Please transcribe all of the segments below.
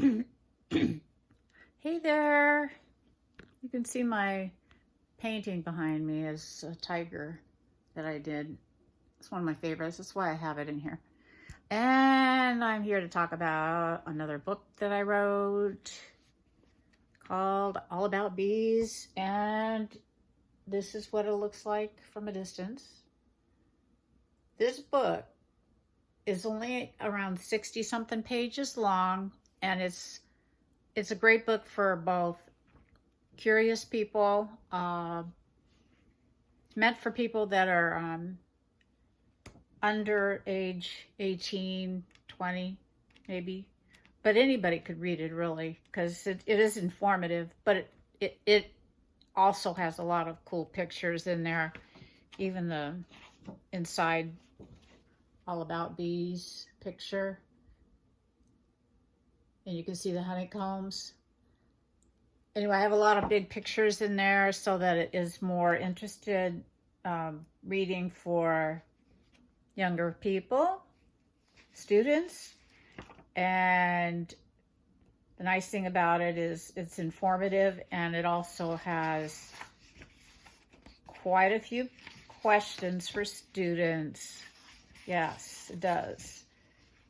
Hey there! You can see my painting behind me is a tiger that I did. It's one of my favorites. That's why I have it in here. And I'm here to talk about another book that I wrote called All About Bees. And this is what it looks like from a distance. This book is only around 60 something pages long, and it's a great book for both curious people, meant for people that are under age 18, 20 maybe, but anybody could read it really, because it is informative, but it also has a lot of cool pictures in there, even the inside All About Bees picture, and you can see the honeycombs. Anyway, I have a lot of big pictures in there so that it is more interested reading for younger people, students. And the nice thing about it is it's informative, and it also has quite a few questions for students. Yes, it does.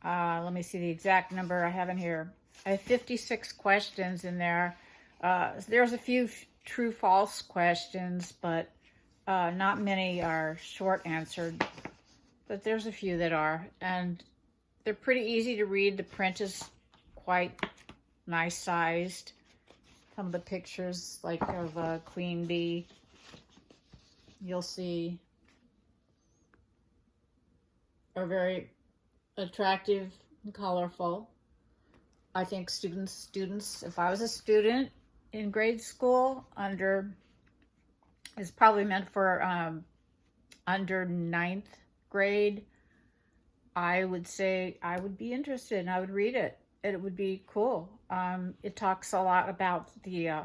Let me see the exact number I have in here. I have 56 questions in there. There's a few true-false questions, but not many are short answered, but there's a few that are, and they're pretty easy to read. The print is quite nice sized. Some of the pictures, like of a queen bee, you'll see, are very attractive and colorful. I think students, if I was a student in grade school, is probably meant for under 9th grade, I would say I would be interested and I would read it. It would be cool. It talks a lot about the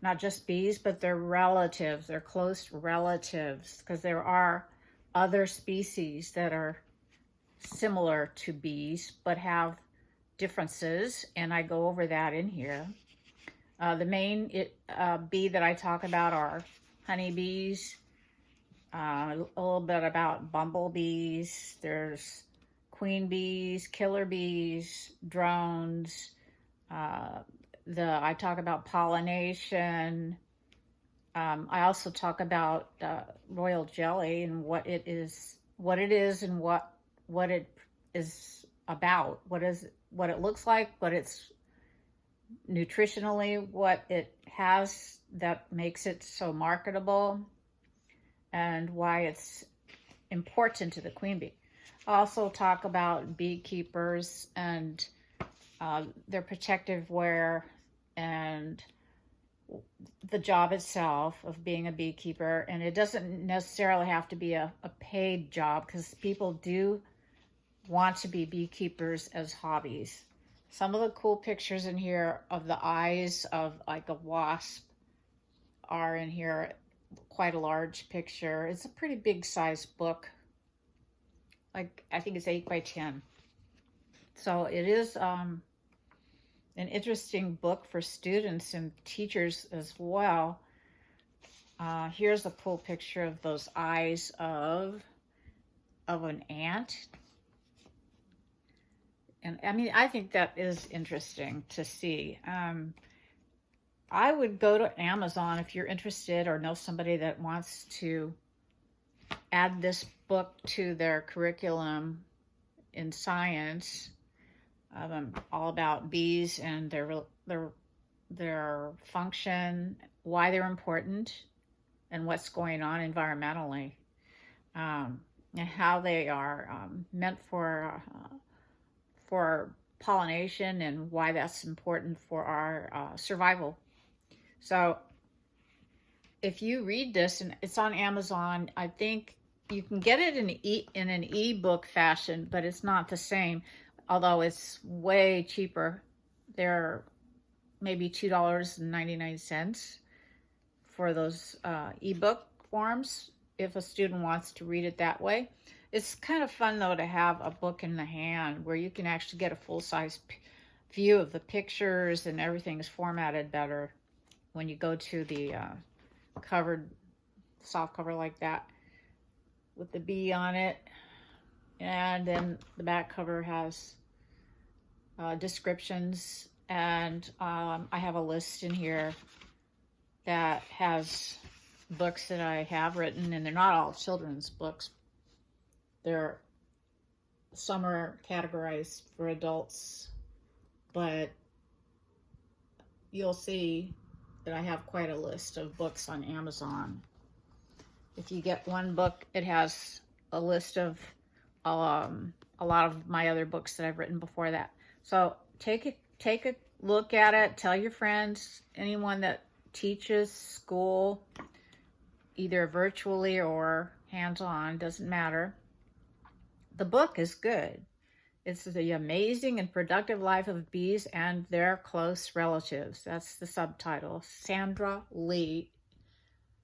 not just bees, but their relatives, their close relatives, because there are other species that are similar to bees but have differences, and I go over that in here. The main bee that I talk about are honeybees, a little bit about bumblebees. There's queen bees, killer bees, drones. I talk about pollination. I also talk about royal jelly and what it is, and what it is about. What it looks like, what it's nutritionally, what it has that makes it so marketable, and why it's important to the queen bee. I also talk about beekeepers and their protective wear and the job itself of being a beekeeper. And it doesn't necessarily have to be a paid job, because people do want to be beekeepers as hobbies. Some of the cool pictures in here of the eyes of like a wasp are in here. Quite a large picture. It's a pretty big size book. Like, I think it's 8 by 10. So it is an interesting book for students and teachers as well. Here's a cool picture of those eyes of an ant. And I mean, I think that is interesting to see. I would go to Amazon if you're interested or know somebody that wants to add this book to their curriculum in science. All about bees and their function, why they're important, and what's going on environmentally, and how they are meant for pollination, and why that's important for our survival. So if you read this, and it's on Amazon, I think you can get it in an ebook fashion, but it's not the same, although it's way cheaper. They're maybe $2.99 for those ebook forms if a student wants to read it that way. It's kind of fun though to have a book in the hand where you can actually get a full-size view of the pictures, and everything is formatted better when you go to the covered soft cover like that with the bee on it. And then the back cover has descriptions, and I have a list in here that has books that I have written, and they're not all children's books. Some are categorized for adults, but you'll see that I have quite a list of books on Amazon. If you get one book, it has a list of a lot of my other books that I've written before that. So take a look at it. Tell your friends, anyone that teaches school, either virtually or hands-on, doesn't matter. The book is good. It's The Amazing and Productive Life of Bees and Their Close Relatives. That's the subtitle. Sandra Lee.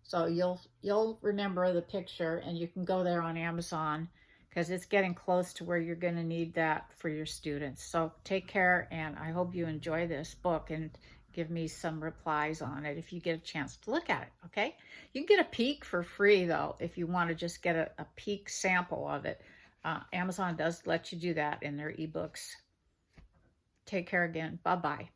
So you'll remember the picture, and you can go there on Amazon because it's getting close to where you're going to need that for your students. So take care, and I hope you enjoy this book and give me some replies on it if you get a chance to look at it, okay? You can get a peek for free, though, if you want to just get a peek sample of it. Amazon does let you do that in their ebooks. Take care again. Bye-bye.